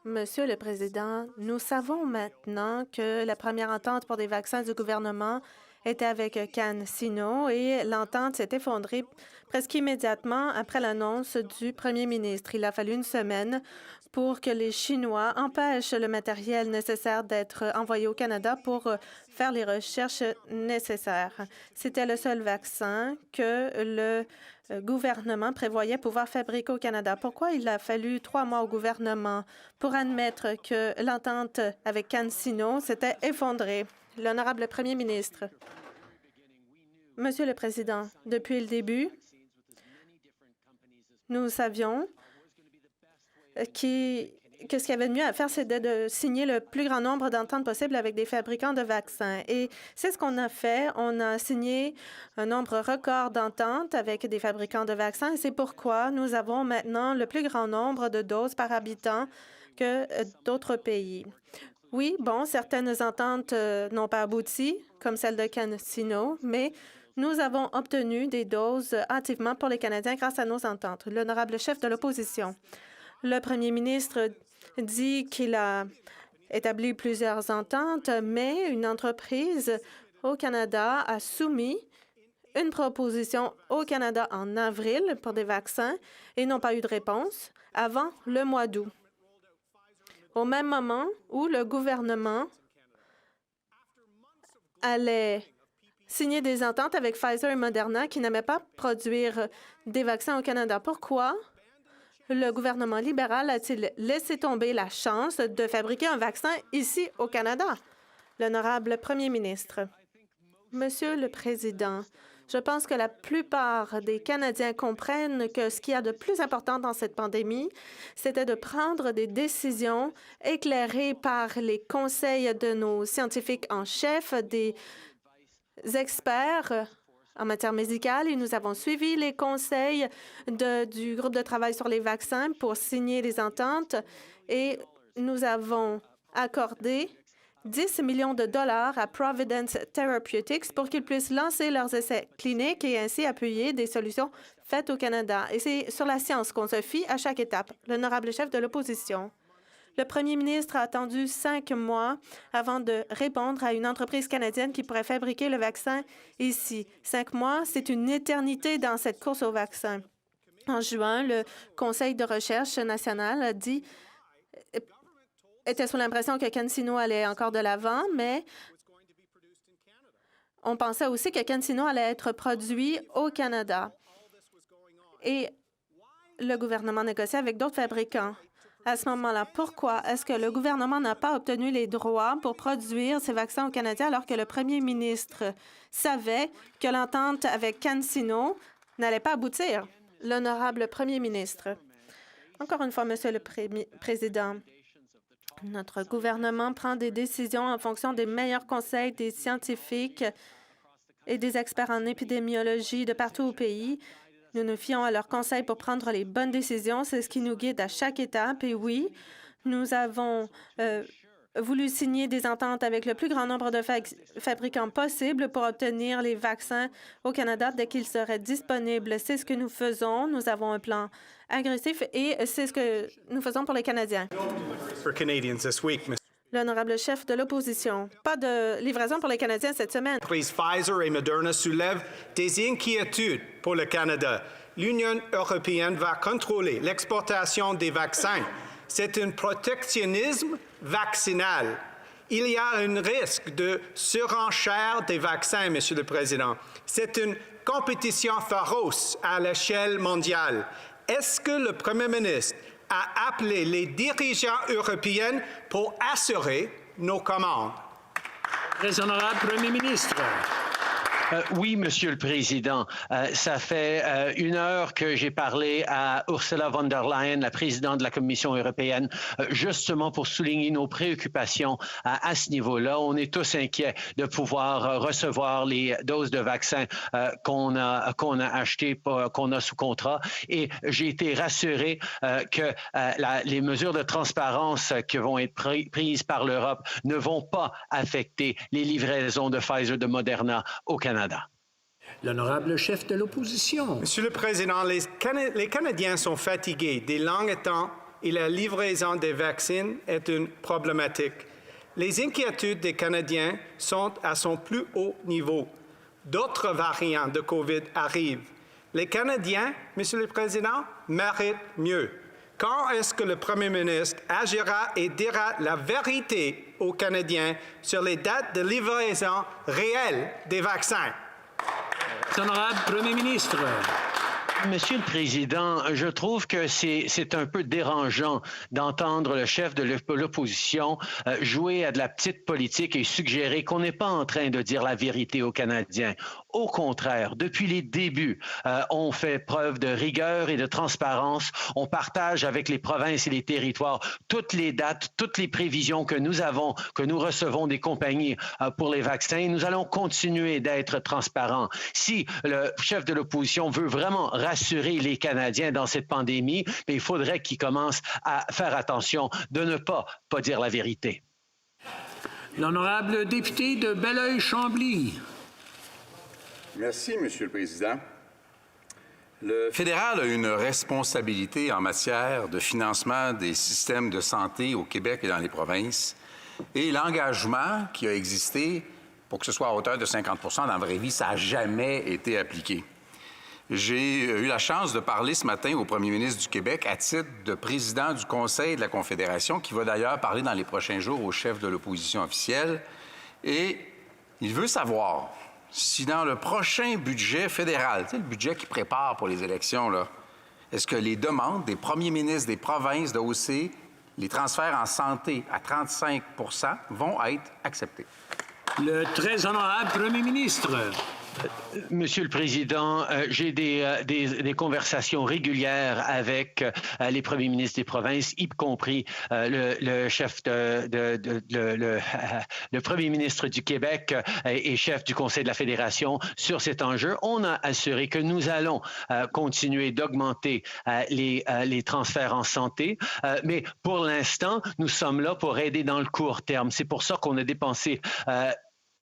Monsieur le Président, nous savons maintenant que la première entente pour des vaccins du gouvernement était avec CanSino et l'entente s'est effondrée presque immédiatement après l'annonce du premier ministre. Il a fallu une semaine pour que les Chinois empêchent le matériel nécessaire d'être envoyé au Canada pour faire les recherches nécessaires. C'était le seul vaccin que le gouvernement prévoyait pouvoir fabriquer au Canada. Pourquoi il a fallu 3 mois au gouvernement pour admettre que l'entente avec CanSino s'était effondrée? L'honorable premier ministre. Monsieur le Président, depuis le début, nous savions que ce qu'il y avait de mieux à faire, c'était de signer le plus grand nombre d'ententes possibles avec des fabricants de vaccins. Et c'est ce qu'on a fait. On a signé un nombre record d'ententes avec des fabricants de vaccins. Et c'est pourquoi nous avons maintenant le plus grand nombre de doses par habitant que d'autres pays. Oui, bon, certaines ententes n'ont pas abouti, comme celle de CanSino, mais nous avons obtenu des doses hâtivement pour les Canadiens grâce à nos ententes. L'honorable chef de l'opposition. Le premier ministre dit qu'il a établi plusieurs ententes, mais une entreprise au Canada a soumis une proposition au Canada en avril pour des vaccins et n'ont pas eu de réponse avant le mois d'août. Au même moment où le gouvernement allait signer des ententes avec Pfizer et Moderna qui n'aimaient pas produire des vaccins au Canada. Pourquoi le gouvernement libéral a-t-il laissé tomber la chance de fabriquer un vaccin ici au Canada? L'honorable premier ministre. Monsieur le Président, je pense que la plupart des Canadiens comprennent que ce qu'il y a de plus important dans cette pandémie, c'était de prendre des décisions éclairées par les conseils de nos scientifiques en chef, des experts en matière médicale et nous avons suivi les conseils du groupe de travail sur les vaccins pour signer les ententes et nous avons accordé 10 millions de dollars à Providence Therapeutics pour qu'ils puissent lancer leurs essais cliniques et ainsi appuyer des solutions faites au Canada. Et c'est sur la science qu'on se fie à chaque étape. L'honorable chef de l'opposition. Le premier ministre a attendu 5 mois avant de répondre à une entreprise canadienne qui pourrait fabriquer le vaccin ici. 5 mois, c'est une éternité dans cette course au vaccin. En juin, le Conseil de recherche national était sous l'impression que CanSino allait encore de l'avant, mais on pensait aussi que CanSino allait être produit au Canada. Et le gouvernement négociait avec d'autres fabricants. À ce moment-là, pourquoi est-ce que le gouvernement n'a pas obtenu les droits pour produire ces vaccins au Canada alors que le premier ministre savait que l'entente avec CanSino n'allait pas aboutir? L'honorable premier ministre. Encore une fois, Monsieur le Président, notre gouvernement prend des décisions en fonction des meilleurs conseils des scientifiques et des experts en épidémiologie de partout au pays. Nous nous fions à leurs conseils pour prendre les bonnes décisions. C'est ce qui nous guide à chaque étape. Et oui, nous avons voulu signer des ententes avec le plus grand nombre de fabricants possible pour obtenir les vaccins au Canada dès qu'ils seraient disponibles. C'est ce que nous faisons. Nous avons un plan agressif et c'est ce que nous faisons pour les Canadiens. L'honorable chef de l'opposition. Pas de livraison pour les Canadiens cette semaine. Pfizer et Moderna soulèvent des inquiétudes pour le Canada. L'Union européenne va contrôler l'exportation des vaccins. C'est un protectionnisme vaccinal. Il y a un risque de surenchère des vaccins, Monsieur le Président. C'est une compétition féroce à l'échelle mondiale. Est-ce que le Premier ministre a appelé les dirigeants européens pour assurer nos commandes? Très honorable Premier ministre. Oui, Monsieur le Président. Ça fait 1 heure que j'ai parlé à Ursula von der Leyen, la présidente de la Commission européenne, justement pour souligner nos préoccupations à ce niveau-là. On est tous inquiets de pouvoir recevoir les doses de vaccins qu'on a achetées, qu'on a sous contrat. Et j'ai été rassuré que les mesures de transparence qui vont être prises par l'Europe ne vont pas affecter les livraisons de Pfizer, de Moderna au Canada. L'honorable chef de l'opposition. Monsieur le Président, les Canadiens sont fatigués des longs temps et la livraison des vaccins est une problématique. Les inquiétudes des Canadiens sont à son plus haut niveau. D'autres variants de COVID arrivent. Les Canadiens, Monsieur le Président, méritent mieux. Quand est-ce que le Premier ministre agira et dira la vérité aux Canadiens sur les dates de livraison réelles des vaccins? Honorable Premier ministre. Monsieur le Président, je trouve que c'est un peu dérangeant d'entendre le chef de l'opposition jouer à de la petite politique et suggérer qu'on n'est pas en train de dire la vérité aux Canadiens. Au contraire, depuis les débuts, on fait preuve de rigueur et de transparence. On partage avec les provinces et les territoires toutes les dates, toutes les prévisions que nous avons, que nous recevons des compagnies pour les vaccins. Nous allons continuer d'être transparents. Si le chef de l'opposition veut vraiment rassurer les Canadiens dans cette pandémie, mais il faudrait qu'il commence à faire attention de ne pas dire la vérité. L'honorable député de Belleuil-Chambly. Merci, Monsieur le Président. Le fédéral a une responsabilité en matière de financement des systèmes de santé au Québec et dans les provinces. Et l'engagement qui a existé pour que ce soit à hauteur de 50 % dans la vraie vie, ça n'a jamais été appliqué. J'ai eu la chance de parler ce matin au premier ministre du Québec à titre de président du Conseil de la Confédération, qui va d'ailleurs parler dans les prochains jours au chef de l'opposition officielle. Et il veut savoir si dans le prochain budget fédéral, tu sais, le budget qui prépare pour les élections, là, est-ce que les demandes des premiers ministres des provinces de hausser les transferts en santé à 35 % vont être acceptés? Le très honorable Premier ministre. Monsieur le Président, j'ai des conversations régulières avec les premiers ministres des provinces, y compris le chef le premier ministre du Québec et chef du Conseil de la Fédération sur cet enjeu. On a assuré que nous allons continuer d'augmenter les transferts en santé, mais pour l'instant, nous sommes là pour aider dans le court terme. C'est pour ça qu'on a dépensé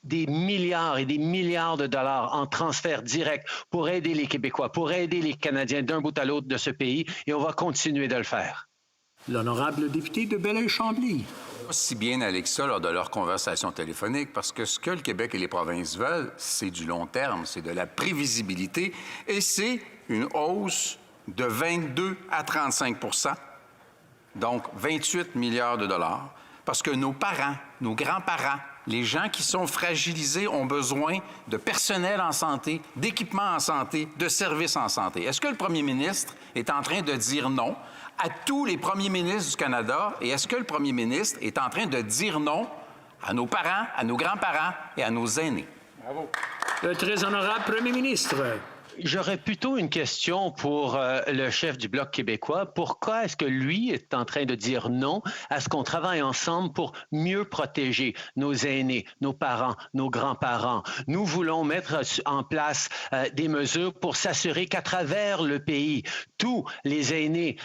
des milliards et des milliards de dollars en transferts directs pour aider les Québécois, pour aider les Canadiens d'un bout à l'autre de ce pays, et on va continuer de le faire. L'honorable député de Belleuil-Chambly. Si bien allé que ça lors de leur conversation téléphonique, parce que ce que le Québec et les provinces veulent, c'est du long terme, c'est de la prévisibilité, et c'est une hausse de 22 à 35 %, donc 28 milliards de dollars, parce que nos parents, nos grands-parents, les gens qui sont fragilisés ont besoin de personnel en santé, d'équipements en santé, de services en santé. Est-ce que le premier ministre est en train de dire non à tous les premiers ministres du Canada? Et est-ce que le premier ministre est en train de dire non à nos parents, à nos grands-parents et à nos aînés? Bravo. Le très honorable Premier ministre. J'aurais plutôt une question pour le chef du Bloc québécois. Pourquoi est-ce que lui est en train de dire non à ce qu'on travaille ensemble pour mieux protéger nos aînés, nos parents, nos grands-parents? Nous voulons mettre en place des mesures pour s'assurer qu'à travers le pays, tous les aînés,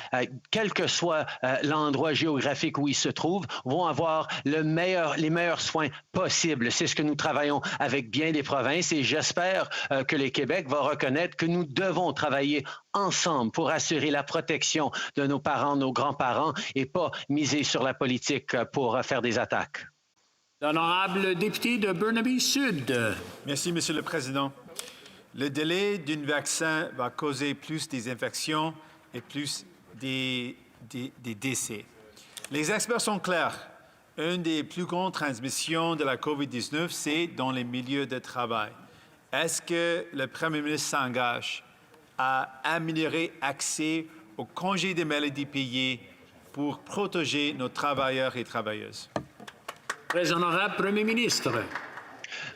quel que soit l'endroit géographique où ils se trouvent, vont avoir les meilleurs soins possibles. C'est ce que nous travaillons avec bien des provinces et j'espère que le Québec va reconnaître que nous devons travailler ensemble pour assurer la protection de nos parents, nos grands-parents et pas miser sur la politique pour faire des attaques. L'honorable député de Burnaby Sud. Merci, Monsieur le Président. Le délai d'un vaccin va causer plus des infections et plus des décès. Les experts sont clairs. Une des plus grandes transmissions de la COVID-19, c'est dans les milieux de travail. Est-ce que le Premier ministre s'engage à améliorer l'accès aux congés de maladie payés pour protéger nos travailleurs et travailleuses? Très honorable Premier ministre.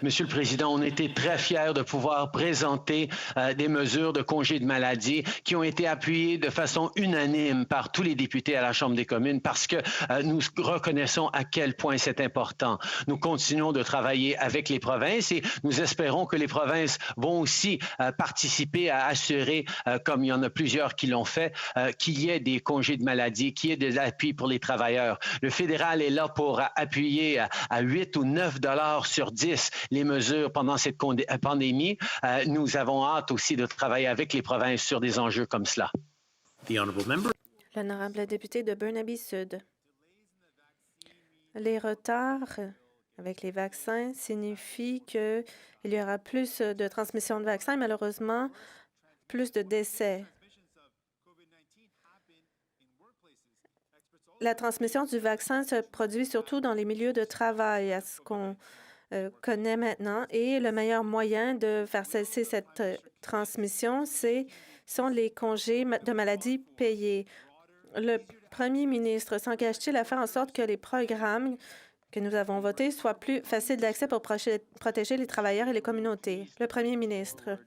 Monsieur le Président, on était très fiers de pouvoir présenter des mesures de congé de maladie qui ont été appuyées de façon unanime par tous les députés à la Chambre des communes parce que nous reconnaissons à quel point c'est important. Nous continuons de travailler avec les provinces et nous espérons que les provinces vont aussi participer à assurer, comme il y en a plusieurs qui l'ont fait, qu'il y ait des congés de maladie, qu'il y ait des appuis pour les travailleurs. Le fédéral est là pour appuyer à 8 ou 9 $ sur 10 les mesures pendant cette pandémie. Nous avons hâte aussi de travailler avec les provinces sur des enjeux comme cela. L'honorable député de Burnaby Sud. Les retards avec les vaccins signifient qu'il y aura plus de transmission de vaccins et malheureusement plus de décès. La transmission du vaccin se produit surtout dans les milieux de travail, à ce qu'on connaît maintenant. Et le meilleur moyen de faire cesser cette transmission, sont les congés de maladie payés. Le premier ministre s'engage-t-il à faire en sorte que les programmes que nous avons votés soient plus faciles d'accès pour protéger les travailleurs et les communautés? Le premier ministre.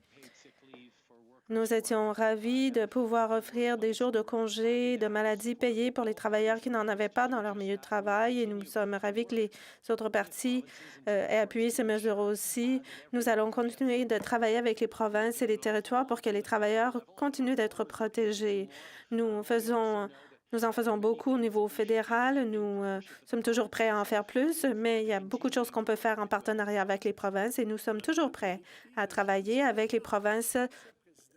Nous étions ravis de pouvoir offrir des jours de congé de maladie payés pour les travailleurs qui n'en avaient pas dans leur milieu de travail et nous sommes ravis que les autres partis aient appuyé ces mesures aussi. Nous allons continuer de travailler avec les provinces et les territoires pour que les travailleurs continuent d'être protégés. Nous en faisons beaucoup au niveau fédéral. Nous sommes toujours prêts à en faire plus, mais il y a beaucoup de choses qu'on peut faire en partenariat avec les provinces et nous sommes toujours prêts à travailler avec les provinces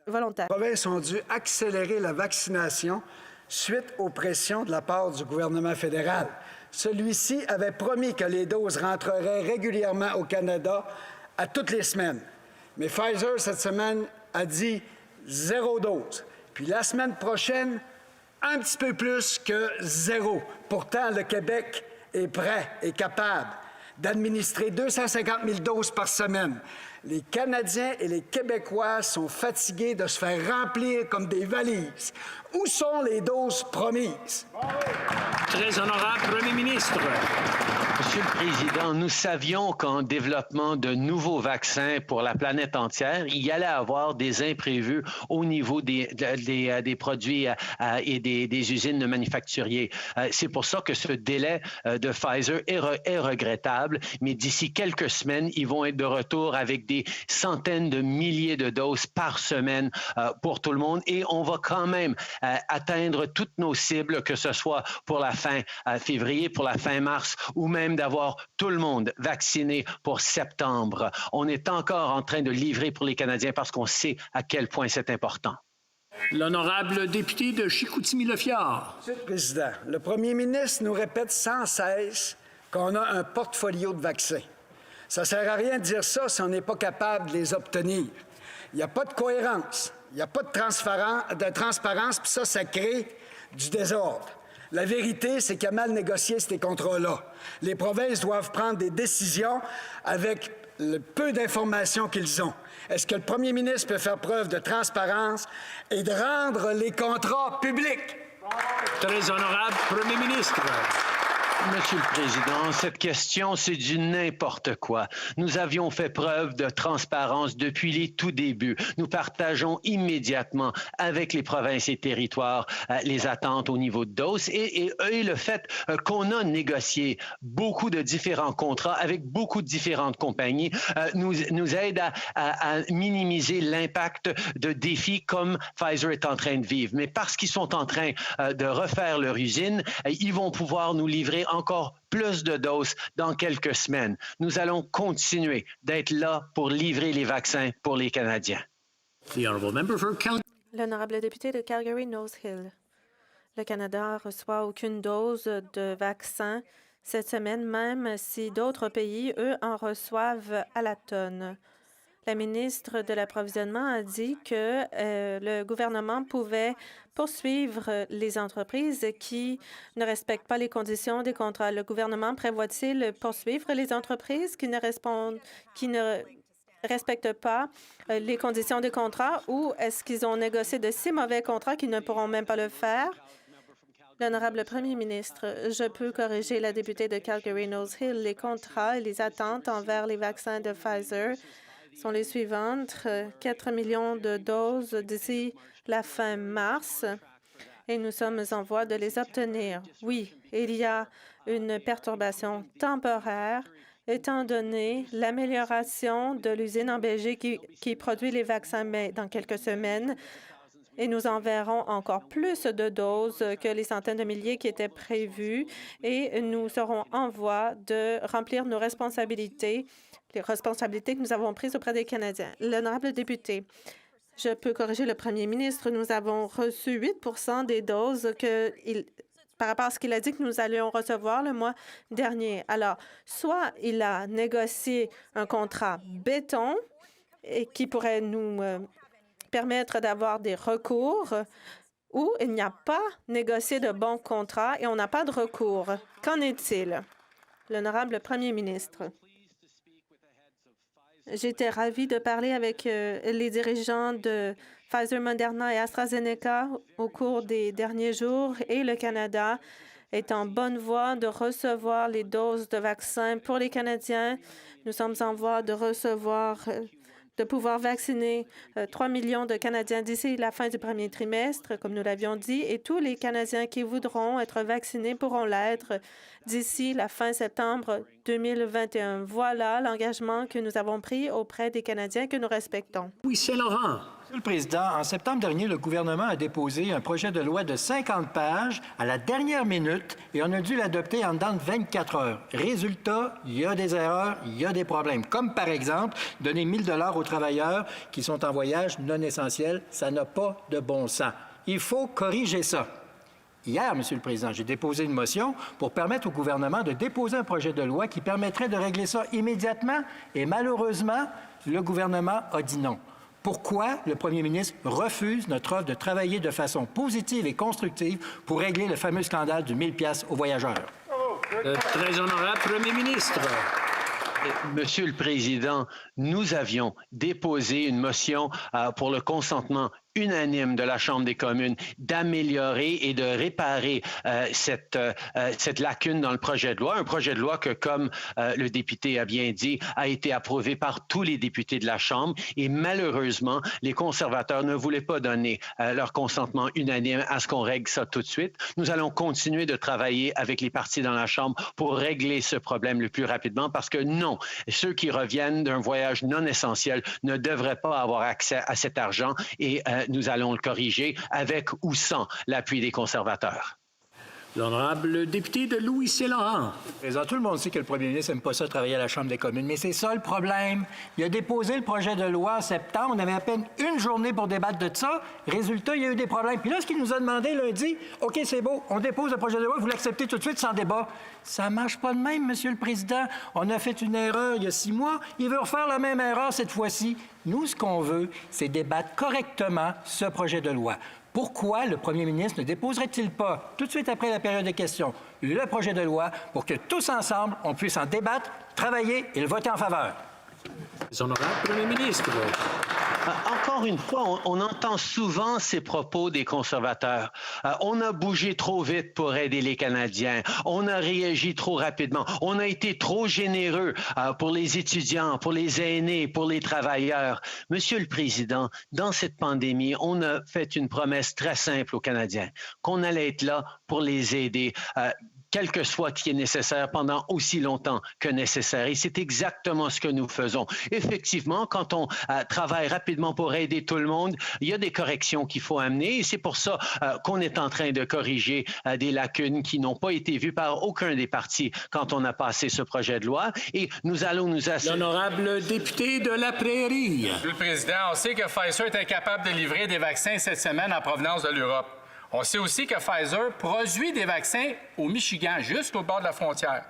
volontaires. Les provinces ont dû accélérer la vaccination suite aux pressions de la part du gouvernement fédéral. Celui-ci avait promis que les doses rentreraient régulièrement au Canada à toutes les semaines. Mais Pfizer, cette semaine, a dit 0 dose. Puis la semaine prochaine, un petit peu plus que 0. Pourtant, le Québec est prêt et capable d'administrer 250 000 doses par semaine. Les Canadiens et les Québécois sont fatigués de se faire remplir comme des valises. Où sont les doses promises? Très honorable Premier ministre. Monsieur le Président, nous savions qu'en développement de nouveaux vaccins pour la planète entière, il y allait avoir des imprévus au niveau des produits et des usines manufacturiers. C'est pour ça que ce délai de Pfizer est regrettable, mais d'ici quelques semaines, ils vont être de retour avec des centaines de milliers de doses par semaine pour tout le monde et on va quand même atteindre toutes nos cibles, que ce soit pour la fin février, pour la fin mars ou même d'avoir tout le monde vacciné pour septembre. On est encore en train de livrer pour les Canadiens parce qu'on sait à quel point c'est important. L'honorable député de Chicoutimi-Le-Fjord. Monsieur le Président, le premier ministre nous répète sans cesse qu'on a un portfolio de vaccins. Ça ne sert à rien de dire ça si on n'est pas capable de les obtenir. Il n'y a pas de cohérence, il n'y a pas de transparence, puis ça crée du désordre. La vérité, c'est qu'il y a mal négocié ces contrats-là. Les provinces doivent prendre des décisions avec le peu d'informations qu'ils ont. Est-ce que le premier ministre peut faire preuve de transparence et de rendre les contrats publics? Très honorable Premier ministre. Monsieur le Président, cette question, c'est du n'importe quoi. Nous avions fait preuve de transparence depuis les tout débuts. Nous partageons immédiatement avec les provinces et territoires les attentes au niveau de doses et le fait qu'on a négocié beaucoup de différents contrats avec beaucoup de différentes compagnies nous aide à minimiser l'impact de défis comme Pfizer est en train de vivre. Mais parce qu'ils sont en train de refaire leur usine, ils vont pouvoir nous livrer encore plus de doses dans quelques semaines. Nous allons continuer d'être là pour livrer les vaccins pour les Canadiens. L'honorable député de Calgary-Nose Hill. Le Canada reçoit aucune dose de vaccin cette semaine, même si d'autres pays, eux, en reçoivent à la tonne. La ministre de l'Approvisionnement a dit que le gouvernement pouvait poursuivre les entreprises qui ne respectent pas les conditions des contrats. Le gouvernement prévoit-il poursuivre les entreprises qui ne respectent pas les conditions des contrats ou est-ce qu'ils ont négocié de si mauvais contrats qu'ils ne pourront même pas le faire? L'honorable Premier ministre, je peux corriger la députée de Calgary-Nose Hill. Les contrats et les attentes envers les vaccins de Pfizer sont les suivantes. 4 millions de doses d'ici la fin mars et nous sommes en voie de les obtenir. Oui, il y a une perturbation temporaire étant donné l'amélioration de l'usine en Belgique qui produit les vaccins, mais dans quelques semaines, et nous enverrons encore plus de doses que les centaines de milliers qui étaient prévues et nous serons en voie de remplir nos responsabilités, les responsabilités que nous avons prises auprès des Canadiens. L'honorable député, Je peux corriger le premier ministre. Nous avons reçu 8 des doses par rapport à ce qu'il a dit que nous allions recevoir le mois dernier. Alors, soit il a négocié un contrat béton et qui pourrait nous permettre d'avoir des recours, ou il n'y a pas négocié de bon contrat et on n'a pas de recours. Qu'en est-il? L'honorable premier ministre. J'étais ravie de parler avec les dirigeants de Pfizer, Moderna et AstraZeneca au cours des derniers jours et le Canada est en bonne voie de recevoir les doses de vaccins pour les Canadiens. Nous sommes en voie de pouvoir vacciner 3 millions de Canadiens d'ici la fin du premier trimestre, comme nous l'avions dit, et tous les Canadiens qui voudront être vaccinés pourront l'être d'ici la fin septembre 2021. Voilà l'engagement que nous avons pris auprès des Canadiens que nous respectons. Louis Saint-Laurent. Monsieur le Président, en septembre dernier, le gouvernement a déposé un projet de loi de 50 pages à la dernière minute et on a dû l'adopter en dedans de 24 heures. Résultat, il y a des erreurs, il y a des problèmes. Comme par exemple, donner 1 000 $ aux travailleurs qui sont en voyage non essentiel, ça n'a pas de bon sens. Il faut corriger ça. Hier, Monsieur le Président, j'ai déposé une motion pour permettre au gouvernement de déposer un projet de loi qui permettrait de régler ça immédiatement et malheureusement, le gouvernement a dit non. Pourquoi le premier ministre refuse notre offre de travailler de façon positive et constructive pour régler le fameux scandale du 1 000 $ aux voyageurs? Le très honorable premier ministre. Monsieur le Président, nous avions déposé une motion pour le consentement unanime de la Chambre des communes d'améliorer et de réparer cette lacune dans le projet de loi. Un projet de loi que, comme le député a bien dit, a été approuvé par tous les députés de la Chambre et malheureusement, les conservateurs ne voulaient pas donner leur consentement unanime à ce qu'on règle ça tout de suite. Nous allons continuer de travailler avec les partis dans la Chambre pour régler ce problème le plus rapidement parce que non, ceux qui reviennent d'un voyage non essentiel ne devraient pas avoir accès à cet argent et nous allons le corriger avec ou sans l'appui des conservateurs. L'honorable député de Louis Saint-Laurent. Président, tout le monde sait que le premier ministre n'aime pas ça travailler à la Chambre des communes, mais c'est ça le problème. Il a déposé le projet de loi en septembre, on avait à peine une journée pour débattre de ça. Résultat, il y a eu des problèmes. Puis là, ce qu'il nous a demandé lundi, OK, c'est beau, on dépose le projet de loi, vous l'acceptez tout de suite sans débat. Ça marche pas de même, Monsieur le Président. On a fait une erreur il y a 6 mois, il veut refaire la même erreur cette fois-ci. Nous, ce qu'on veut, c'est débattre correctement ce projet de loi. Pourquoi le premier ministre ne déposerait-il pas, tout de suite après la période de questions, le projet de loi pour que tous ensemble, on puisse en débattre, travailler et le voter en faveur? Honorable premier ministre. Encore une fois, on entend souvent ces propos des conservateurs. On a bougé trop vite pour aider les Canadiens. On a réagi trop rapidement. On a été trop généreux pour les étudiants, pour les aînés, pour les travailleurs. Monsieur le Président, dans cette pandémie, on a fait une promesse très simple aux Canadiens, qu'on allait être là pour les aider. Quel que soit qui est nécessaire pendant aussi longtemps que nécessaire. Et c'est exactement ce que nous faisons. Effectivement, quand on travaille rapidement pour aider tout le monde, il y a des corrections qu'il faut amener et c'est pour ça qu'on est en train de corriger des lacunes qui n'ont pas été vues par aucun des partis quand on a passé ce projet de loi. Et nous allons nous assurer... L'honorable député de la Prairie. Monsieur le Président, on sait que Pfizer est incapable de livrer des vaccins cette semaine en provenance de l'Europe. On sait aussi que Pfizer produit des vaccins au Michigan, juste au bord de la frontière.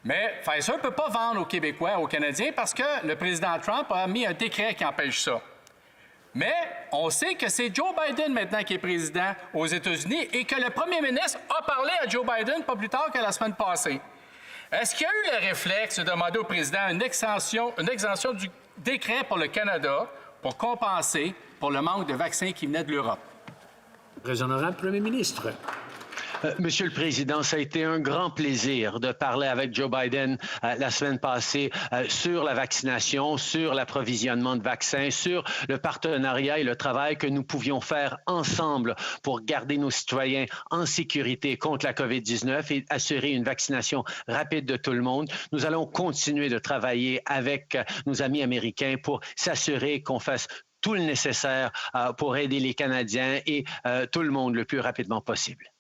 Mais Pfizer ne peut pas vendre aux Québécois, aux Canadiens, parce que le président Trump a mis un décret qui empêche ça. Mais on sait que c'est Joe Biden maintenant qui est président aux États-Unis et que le premier ministre a parlé à Joe Biden pas plus tard que la semaine passée. Est-ce qu'il y a eu le réflexe de demander au président une exemption du décret pour le Canada pour compenser pour le manque de vaccins qui venaient de l'Europe? Très honorable premier ministre. Monsieur le Président, ça a été un grand plaisir de parler avec Joe Biden la semaine passée sur la vaccination, sur l'approvisionnement de vaccins, sur le partenariat et le travail que nous pouvions faire ensemble pour garder nos citoyens en sécurité contre la COVID-19 et assurer une vaccination rapide de tout le monde. Nous allons continuer de travailler avec nos amis américains pour s'assurer qu'on fasse tout le nécessaire pour aider les Canadiens et tout le monde le plus rapidement possible.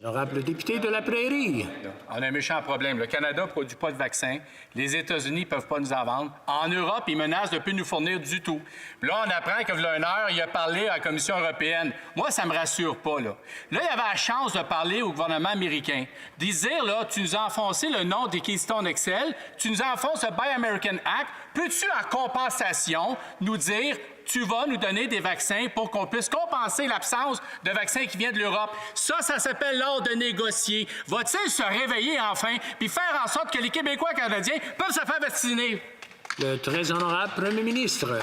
Honorable député de la Prairie. On a un méchant problème. Le Canada ne produit pas de vaccins. Les États-Unis ne peuvent pas nous en vendre. En Europe, ils menacent de ne plus nous fournir du tout. Puis là, on apprend que, voilà une heure, il a parlé à la Commission européenne. Moi, ça ne me rassure pas, là. Là, il avait la chance de parler au gouvernement américain. De dire, là, tu nous as enfoncé le nom des Keystone XL, tu nous enfonces le Buy American Act. Peux-tu, en compensation, nous dire tu vas nous donner des vaccins pour qu'on puisse compenser l'absence de vaccins qui viennent de l'Europe? Ça s'appelle l'art de négocier. Va-t-il se réveiller enfin puis faire en sorte que les Québécois canadiens peuvent se faire vacciner? Le très honorable premier ministre.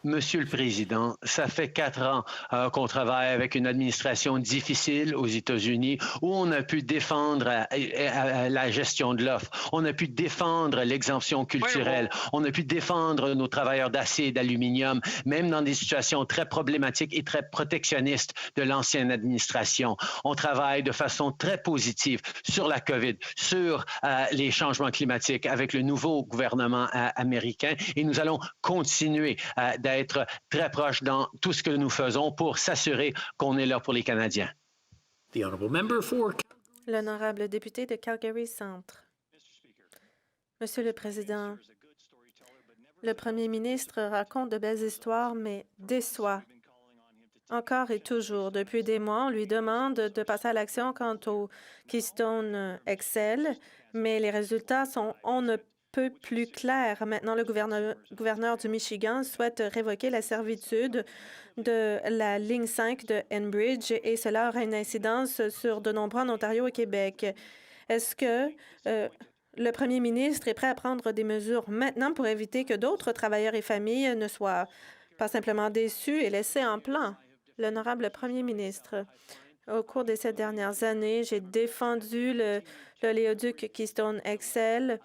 Monsieur le Président, ça fait 4 ans qu'on travaille avec une administration difficile aux États-Unis où on a pu défendre la gestion de l'offre, on a pu défendre l'exemption culturelle, on a pu défendre nos travailleurs d'acier et d'aluminium, même dans des situations très problématiques et très protectionnistes de l'ancienne administration. On travaille de façon très positive sur la COVID, sur les changements climatiques avec le nouveau gouvernement américain et nous allons continuer d'être très proches dans tout ce que nous faisons pour s'assurer qu'on est là pour les Canadiens. The honorable member for... L'honorable député de Calgary Centre. Monsieur le Président, le premier ministre raconte de belles histoires, mais déçoit. Encore et toujours, depuis des mois, on lui demande de passer à l'action quant au Keystone XL, mais les résultats sont on ne peu plus clair. Maintenant, le gouverneur du Michigan souhaite révoquer la servitude de la ligne 5 de Enbridge et cela aura une incidence sur de nombreux en Ontario et Québec. Est-ce que le premier ministre est prêt à prendre des mesures maintenant pour éviter que d'autres travailleurs et familles ne soient pas simplement déçus et laissés en plan? L'honorable premier ministre, au cours des 7 dernières années, j'ai défendu l'oléoduc Keystone XL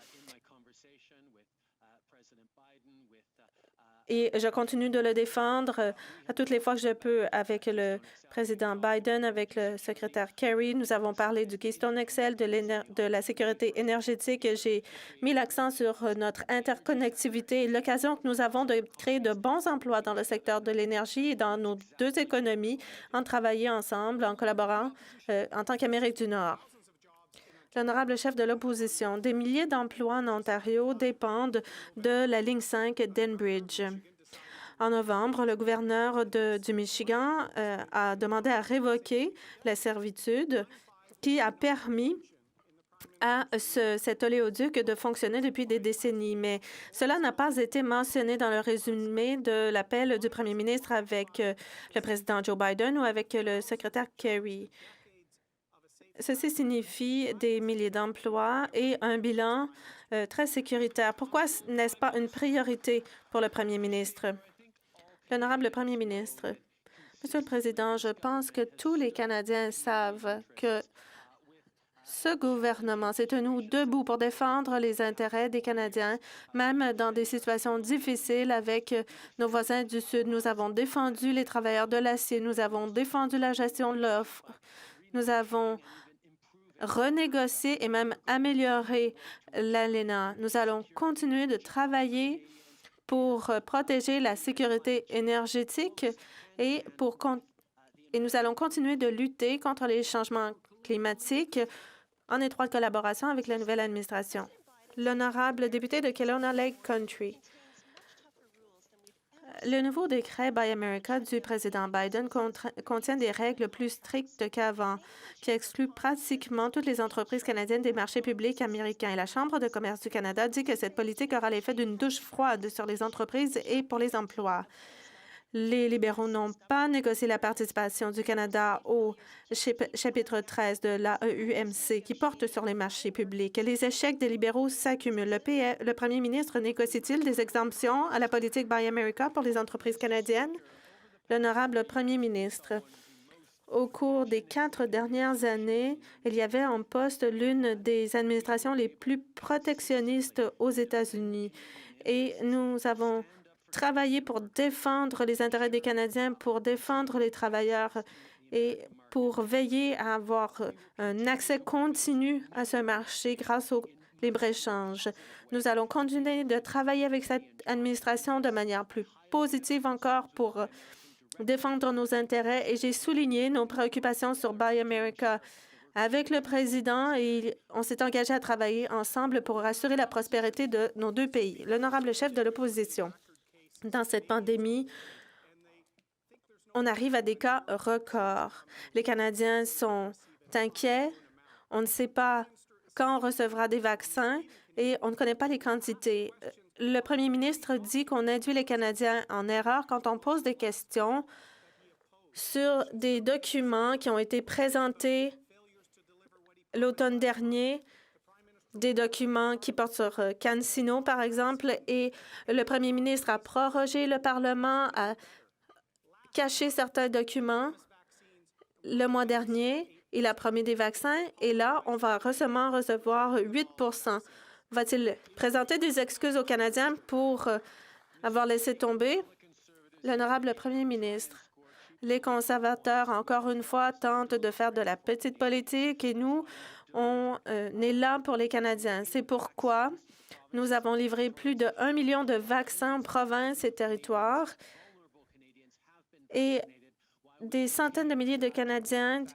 et je continue de le défendre à toutes les fois que je peux avec le président Biden, avec le secrétaire Kerry. Nous avons parlé du Keystone XL, de la sécurité énergétique. J'ai mis l'accent sur notre interconnectivité et l'occasion que nous avons de créer de bons emplois dans le secteur de l'énergie et dans nos deux économies en travaillant ensemble, en collaborant en tant qu'Amérique du Nord. L'honorable chef de l'opposition, des milliers d'emplois en Ontario dépendent de la ligne 5 d'Enbridge. En novembre, le gouverneur du Michigan a demandé à révoquer la servitude qui a permis à cet oléoduc de fonctionner depuis des décennies. Mais cela n'a pas été mentionné dans le résumé de l'appel du premier ministre avec le président Joe Biden ou avec le secrétaire Kerry. Ceci signifie des milliers d'emplois et un bilan très sécuritaire. Pourquoi n'est-ce pas une priorité pour le premier ministre? L'honorable premier ministre, Monsieur le Président, je pense que tous les Canadiens savent que ce gouvernement s'est tenu debout pour défendre les intérêts des Canadiens, même dans des situations difficiles avec nos voisins du Sud. Nous avons défendu les travailleurs de l'acier, nous avons défendu la gestion de l'offre, nous avons renégocié et même amélioré l'ALENA. Nous allons continuer de travailler pour protéger la sécurité énergétique et nous allons continuer de lutter contre les changements climatiques en étroite collaboration avec la nouvelle administration. L'honorable député de Kelowna Lake Country. Le nouveau décret Buy America du président Biden contient des règles plus strictes qu'avant, qui excluent pratiquement toutes les entreprises canadiennes des marchés publics américains. Et la Chambre de commerce du Canada dit que cette politique aura l'effet d'une douche froide sur les entreprises et pour les emplois. Les libéraux n'ont pas négocié la participation du Canada au chapitre 13 de l'AEUMC qui porte sur les marchés publics. Les échecs des libéraux s'accumulent. Le premier ministre négocie-t-il des exemptions à la politique Buy America pour les entreprises canadiennes? L'honorable premier ministre, au cours des 4 dernières années, il y avait en poste l'une des administrations les plus protectionnistes aux États-Unis et nous avons travailler pour défendre les intérêts des Canadiens, pour défendre les travailleurs et pour veiller à avoir un accès continu à ce marché grâce au libre-échange. Nous allons continuer de travailler avec cette administration de manière plus positive encore pour défendre nos intérêts et j'ai souligné nos préoccupations sur Buy America. avec le président et on s'est engagé à travailler ensemble pour assurer la prospérité de nos deux pays. L'honorable chef de l'opposition, dans cette pandémie, on arrive à des cas records. Les Canadiens sont inquiets. On ne sait pas quand on recevra des vaccins et on ne connaît pas les quantités. Le premier ministre dit qu'on induit les Canadiens en erreur quand on pose des questions sur des documents qui ont été présentés l'automne dernier, des documents qui portent sur CanSino, par exemple, et le premier ministre a prorogé le Parlement, a caché certains documents le mois dernier. Il a promis des vaccins et là, on va seulement recevoir 8 Va-t-il présenter des excuses aux Canadiens pour avoir laissé tomber? L'honorable premier ministre, les conservateurs, encore une fois, tentent de faire de la petite politique et nous, on est là pour les Canadiens. C'est pourquoi nous avons livré plus de 1 million de vaccins aux provinces et territoires et des centaines de milliers de Canadiens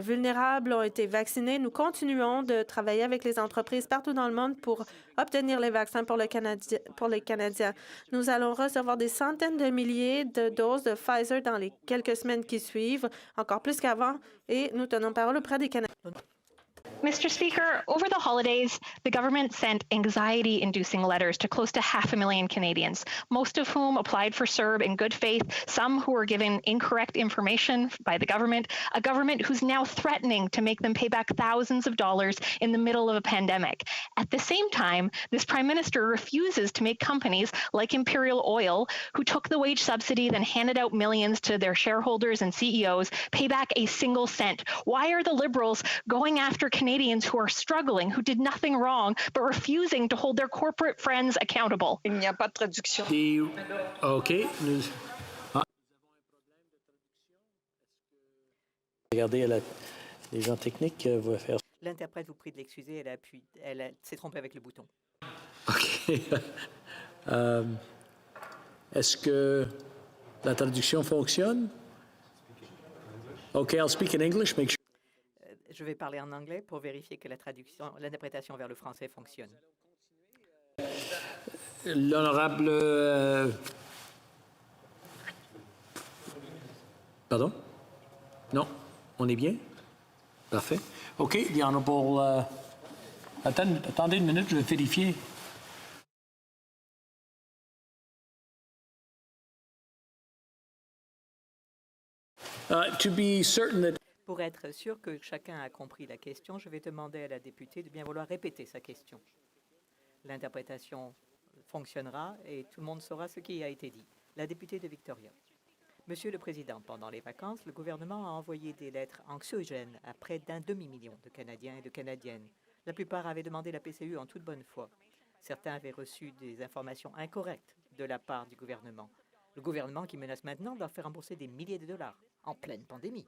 vulnérables ont été vaccinés. Nous continuons de travailler avec les entreprises partout dans le monde pour obtenir les vaccins pour les Canadiens. Nous allons recevoir des centaines de milliers de doses de Pfizer dans les quelques semaines qui suivent, encore plus qu'avant, et nous tenons parole auprès des Canadiens. Mr. Speaker, over the holidays, the government sent anxiety-inducing letters to close to 500,000 Canadians, most of whom applied for CERB in good faith, some who were given incorrect information by the government, a government who's now threatening to make them pay back thousands of dollars in the middle of a pandemic. At the same time, this Prime Minister refuses to make companies like Imperial Oil, who took the wage subsidy, then handed out millions to their shareholders and CEOs, pay back a single cent. Why are the Liberals going after Canadians who are struggling, who did nothing wrong, but refusing to hold their corporate friends accountable? Il n'y a pas de traduction. OK. Regardez, les gens techniques vont faire. L'interprète vous prie de l'excuser, elle s'est trompée avec le bouton. OK. Est-ce que la traduction fonctionne? OK, I'll speak in English. Make sure. Je vais parler en anglais pour vérifier que l'interprétation vers le français fonctionne. L'honorable... Pardon? Non? On est bien? Parfait. OK, the honorable... Attendez une minute, je vais vérifier. To be certain that... Pour être sûr que chacun a compris la question, je vais demander à la députée de bien vouloir répéter sa question. L'interprétation fonctionnera et tout le monde saura ce qui a été dit. La députée de Victoria. Monsieur le Président, pendant les vacances, le gouvernement a envoyé des lettres anxiogènes à près d'un demi-million de Canadiens et de Canadiennes. La plupart avaient demandé la PCU en toute bonne foi. Certains avaient reçu des informations incorrectes de la part du gouvernement. Le gouvernement qui menace maintenant d'en faire rembourser des milliers de dollars en pleine pandémie.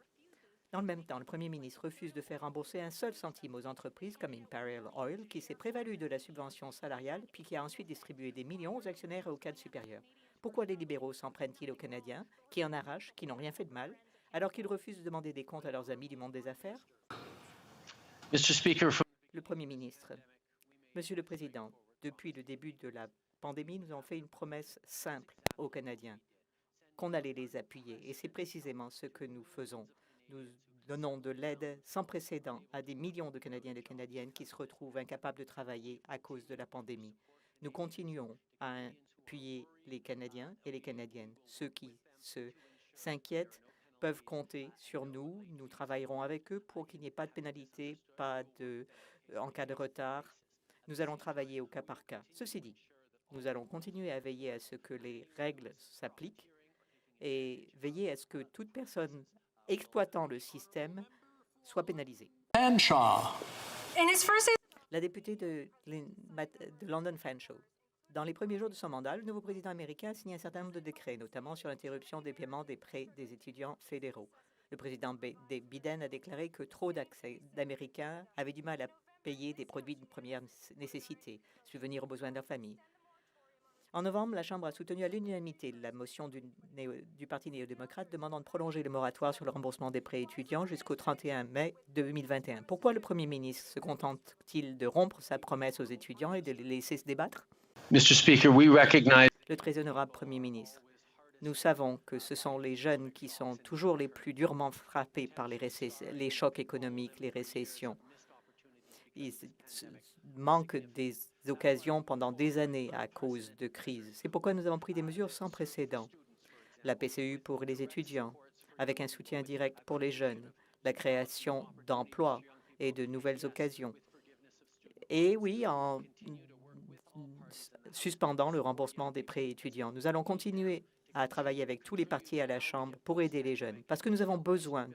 Dans le même temps, le premier ministre refuse de faire rembourser un seul centime aux entreprises comme Imperial Oil, qui s'est prévalu de la subvention salariale puis qui a ensuite distribué des millions aux actionnaires et aux cadres supérieurs. Pourquoi les libéraux s'en prennent-ils aux Canadiens, qui en arrachent, qui n'ont rien fait de mal, alors qu'ils refusent de demander des comptes à leurs amis du monde des affaires? Mr. Speaker, Le premier ministre. Monsieur le Président, depuis le début de la pandémie, nous avons fait une promesse simple aux Canadiens, qu'on allait les appuyer. Et c'est précisément ce que nous faisons. Nous donnons de l'aide sans précédent à des millions de Canadiens et de Canadiennes qui se retrouvent incapables de travailler à cause de la pandémie. Nous continuons à appuyer les Canadiens et les Canadiennes. Ceux qui s'inquiètent peuvent compter sur nous. Nous travaillerons avec eux pour qu'il n'y ait pas de pénalité, en cas de retard. Nous allons travailler au cas par cas. Ceci dit, nous allons continuer à veiller à ce que les règles s'appliquent et veiller à ce que toute personne exploitant le système soit pénalisée. La députée de London Fanshawe. Dans les premiers jours de son mandat, le nouveau président américain a signé un certain nombre de décrets, notamment sur l'interruption des paiements des prêts des étudiants fédéraux. Le président Biden a déclaré que trop d'Américains avaient du mal à payer des produits de première nécessité, subvenir aux besoins de leur famille. En novembre, la Chambre a soutenu à l'unanimité la motion du Parti néo-démocrate demandant de prolonger le moratoire sur le remboursement des prêts étudiants jusqu'au 31 mai 2021. Pourquoi le premier ministre se contente-t-il de rompre sa promesse aux étudiants et de les laisser se débattre? Mr. Speaker, we recognize Le très honorable premier ministre, nous savons que ce sont les jeunes qui sont toujours les plus durement frappés par les chocs économiques, les récessions. Ils manquent des occasions pendant des années à cause de crises. C'est pourquoi nous avons pris des mesures sans précédent. La PCU pour les étudiants, avec un soutien direct pour les jeunes, la création d'emplois et de nouvelles occasions. Et oui, en suspendant le remboursement des prêts étudiants. Nous allons continuer à travailler avec tous les partis à la Chambre pour aider les jeunes, parce que nous avons besoin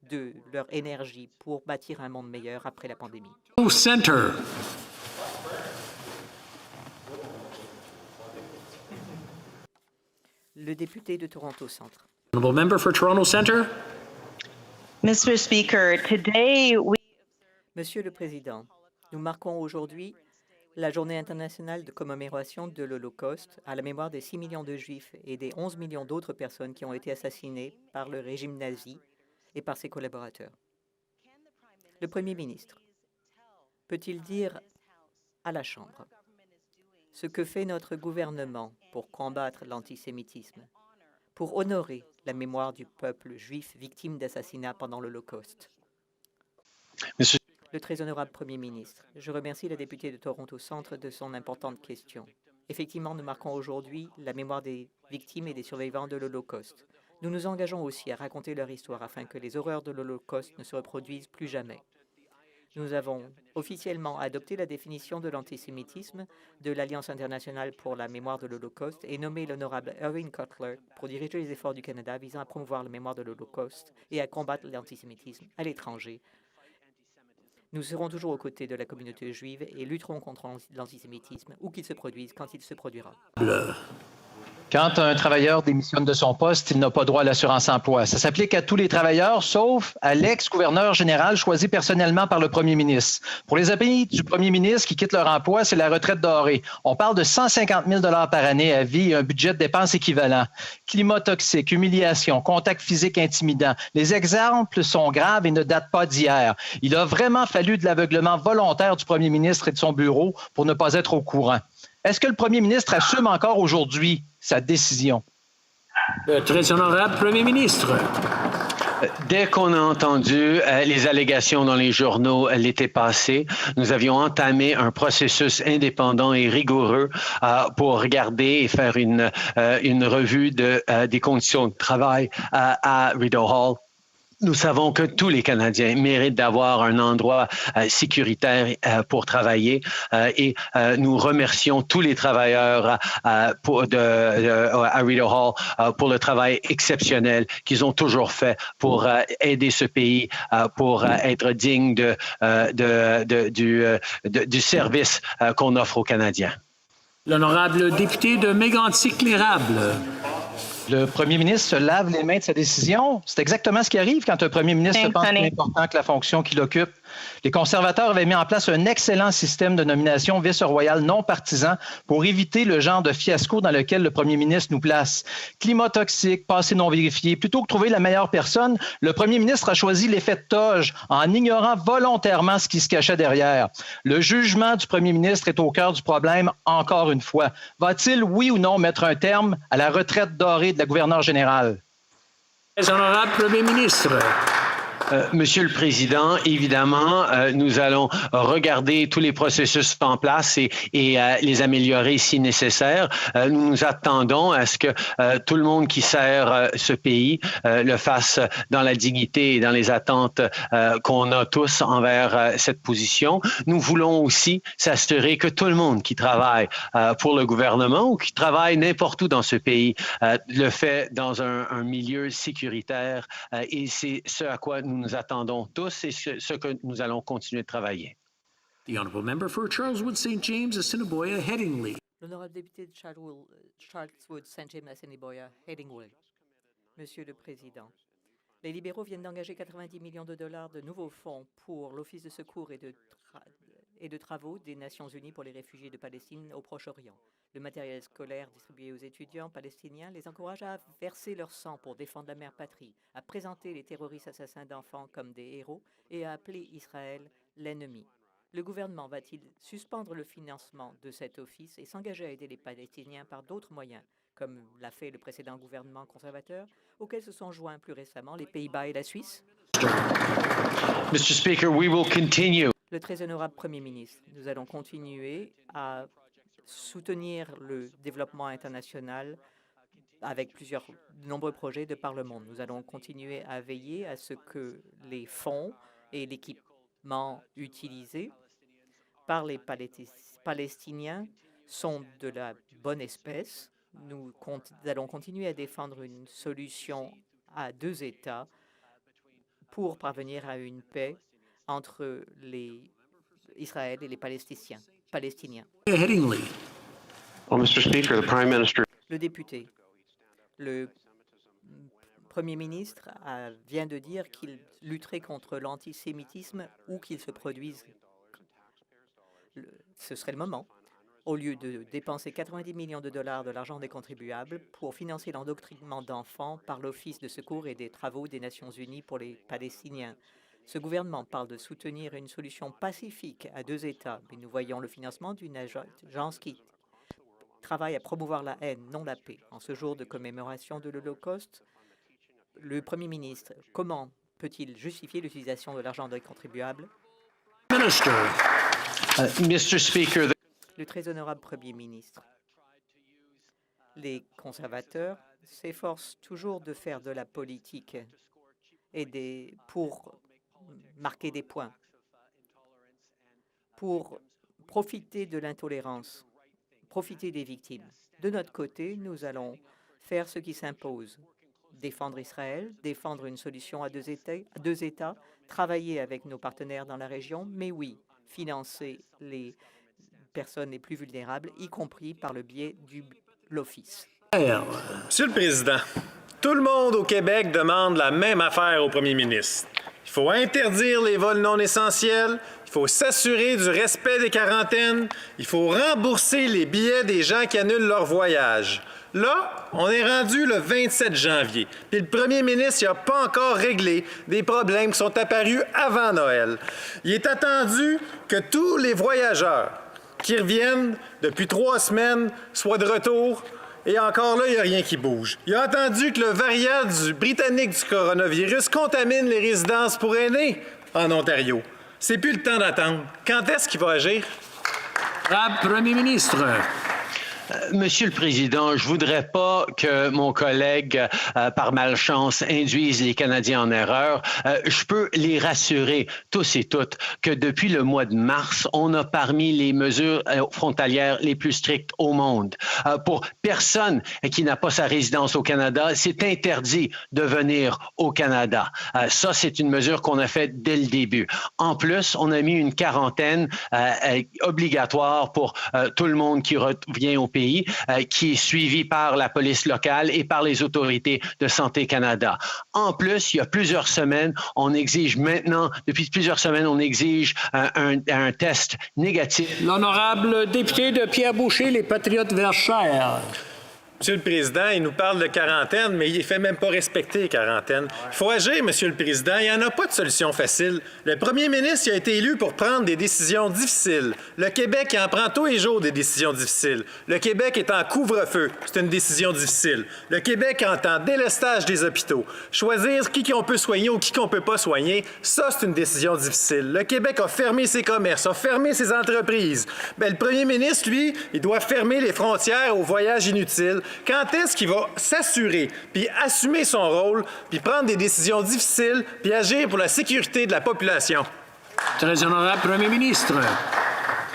de leur énergie pour bâtir un monde meilleur après la pandémie. Center. Le député de Toronto Centre. Honourable member for Toronto Centre. Mr. Speaker, today we... Monsieur le Président, nous marquons aujourd'hui la Journée internationale de commémoration de l'Holocauste à la mémoire des 6 millions de Juifs et des 11 millions d'autres personnes qui ont été assassinées par le régime nazi et par ses collaborateurs. Le Premier ministre peut-il dire à la Chambre ce que fait notre gouvernement pour combattre l'antisémitisme, pour honorer la mémoire du peuple juif victime d'assassinats pendant l'Holocauste? Le très honorable Premier ministre, je remercie la députée de Toronto Centre de son importante question. Effectivement, nous marquons aujourd'hui la mémoire des victimes et des survivants de l'Holocauste. Nous nous engageons aussi à raconter leur histoire afin que les horreurs de l'Holocauste ne se reproduisent plus jamais. Nous avons officiellement adopté la définition de l'antisémitisme de l'Alliance internationale pour la mémoire de l'Holocauste et nommé l'honorable Irving Cutler pour diriger les efforts du Canada visant à promouvoir la mémoire de l'Holocauste et à combattre l'antisémitisme à l'étranger. Nous serons toujours aux côtés de la communauté juive et lutterons contre l'antisémitisme, où qu'il se produise, quand il se produira. Quand un travailleur démissionne de son poste, il n'a pas droit à l'assurance emploi. Ça s'applique à tous les travailleurs, sauf à l'ex-gouverneur général choisi personnellement par le premier ministre. Pour les amis du premier ministre qui quittent leur emploi, c'est la retraite dorée. On parle de 150 000 par année à vie et un budget de dépenses équivalent. Climat toxique, humiliation, contact physique intimidant. Les exemples sont graves et ne datent pas d'hier. Il a vraiment fallu de l'aveuglement volontaire du premier ministre et de son bureau pour ne pas être au courant. Est-ce que le premier ministre assume encore aujourd'hui sa décision? Le très honorable Premier ministre. Dès qu'on a entendu les allégations dans les journaux l'été passé, nous avions entamé un processus indépendant et rigoureux pour regarder et faire une revue des conditions de travail à Rideau Hall. Nous savons que tous les Canadiens méritent d'avoir un endroit sécuritaire pour travailler et nous remercions tous les travailleurs à Rideau Hall pour le travail exceptionnel qu'ils ont toujours fait pour aider ce pays, pour être digne du service qu'on offre aux Canadiens. L'honorable député de Mégantic-l'Érable. Le premier ministre se lave les mains de sa décision. C'est exactement ce qui arrive quand un premier ministre se pense plus important que la fonction qu'il occupe. Les conservateurs avaient mis en place un excellent système de nomination vice-royale non partisan pour éviter le genre de fiasco dans lequel le premier ministre nous place. Climat toxique, passé non vérifié. Plutôt que trouver la meilleure personne, le premier ministre a choisi l'effet de toge en ignorant volontairement ce qui se cachait derrière. Le jugement du premier ministre est au cœur du problème encore une fois. Va-t-il, oui ou non, mettre un terme à la retraite dorée de la gouverneure générale? Très honorable Premier ministre. Monsieur le Président, évidemment, nous allons regarder tous les processus en place et les améliorer si nécessaire. Nous nous attendons à ce que tout le monde qui sert ce pays le fasse dans la dignité et dans les attentes qu'on a tous envers cette position. Nous voulons aussi s'assurer que tout le monde qui travaille pour le gouvernement ou qui travaille n'importe où dans ce pays le fait dans un milieu sécuritaire et c'est ce à quoi nous attendons tous et ce que nous allons continuer de travailler. The honourable member for Charleswood St. James, Assiniboia, Headingley. L'honorable député de Charleswood, St. James, Assiniboia, Headingley. Monsieur le Président, les libéraux viennent d'engager 90 millions de dollars de nouveaux fonds pour l'Office de secours et de travaux des Nations unies pour les réfugiés de Palestine au Proche-Orient. Le matériel scolaire distribué aux étudiants palestiniens les encourage à verser leur sang pour défendre la mère patrie, à présenter les terroristes assassins d'enfants comme des héros et à appeler Israël l'ennemi. Le gouvernement va-t-il suspendre le financement de cet office et s'engager à aider les Palestiniens par d'autres moyens, comme l'a fait le précédent gouvernement conservateur, auquel se sont joints plus récemment les Pays-Bas et la Suisse? Mr. Speaker, we will continue. Le très honorable Premier ministre, nous allons continuer à soutenir le développement international avec de nombreux projets de par le monde. Nous allons continuer à veiller à ce que les fonds et l'équipement utilisés par les Palestiniens sont de la bonne espèce. Nous allons continuer à défendre une solution à 2 États pour parvenir à une paix entre Israël et les Palestiniens. Headingley. Well, Mr. Speaker, the Prime Minister. Le député, le Premier ministre vient de dire qu'il lutterait contre l'antisémitisme où qu'il se produise. Ce serait le moment, au lieu de dépenser 90 millions de dollars de l'argent des contribuables pour financer l'endoctrinement d'enfants par l'Office de secours et des travaux des Nations unies pour les Palestiniens. Ce gouvernement parle de soutenir une solution pacifique à 2 États, mais nous voyons le financement d'une agence qui travaille à promouvoir la haine, non la paix. En ce jour de commémoration de l'Holocauste, le Premier ministre, comment peut-il justifier l'utilisation de l'argent des contribuables? Minister. Mr. Speaker, Le très honorable Premier ministre, les conservateurs s'efforcent toujours de faire de la politique et pour marquer des points, pour profiter de l'intolérance, profiter des victimes. De notre côté, nous allons faire ce qui s'impose, défendre Israël, défendre une solution à 2 États, travailler avec nos partenaires dans la région, mais oui, financer les personnes les plus vulnérables, y compris par le biais de l'Office. Monsieur le Président, tout le monde au Québec demande la même affaire au Premier ministre. Il faut interdire les vols non essentiels, il faut s'assurer du respect des quarantaines, il faut rembourser les billets des gens qui annulent leur voyage. Là, on est rendu le 27 janvier, puis le premier ministre n'a pas encore réglé des problèmes qui sont apparus avant Noël. Il est attendu que tous les voyageurs qui reviennent depuis 3 semaines soient de retour. Et encore là, il n'y a rien qui bouge. Il a entendu que le variant britannique du coronavirus contamine les résidences pour aînés en Ontario. C'est plus le temps d'attendre. Quand est-ce qu'il va agir? Premier ministre. Monsieur le Président, je voudrais pas que mon collègue, par malchance, induise les Canadiens en erreur. Je peux les rassurer, tous et toutes, que depuis le mois de mars, on a parmi les mesures frontalières les plus strictes au monde. Pour personne qui n'a pas sa résidence au Canada, c'est interdit de venir au Canada. Ça, c'est une mesure qu'on a faite dès le début. En plus, on a mis une quarantaine obligatoire pour tout le monde qui revient au pays, qui est suivi par la police locale et par les autorités de Santé Canada. En plus, il y a plusieurs semaines, depuis plusieurs semaines, on exige un test négatif. L'honorable député de Pierre-Boucher, les Patriotes Verchères. Monsieur le Président, il nous parle de quarantaine, mais il ne fait même pas respecter les quarantaines. Il faut agir, Monsieur le Président. Il n'y en a pas de solution facile. Le premier ministre a été élu pour prendre des décisions difficiles. Le Québec en prend tous les jours des décisions difficiles. Le Québec est en couvre-feu. C'est une décision difficile. Le Québec entend délestage des hôpitaux. Choisir qui on peut soigner ou qui on ne peut pas soigner, ça, c'est une décision difficile. Le Québec a fermé ses commerces, a fermé ses entreprises. Bien, le premier ministre, lui, il doit fermer les frontières aux voyages inutiles. Quand est-ce qu'il va s'assurer, puis assumer son rôle, puis prendre des décisions difficiles, puis agir pour la sécurité de la population? Très honorable Premier ministre.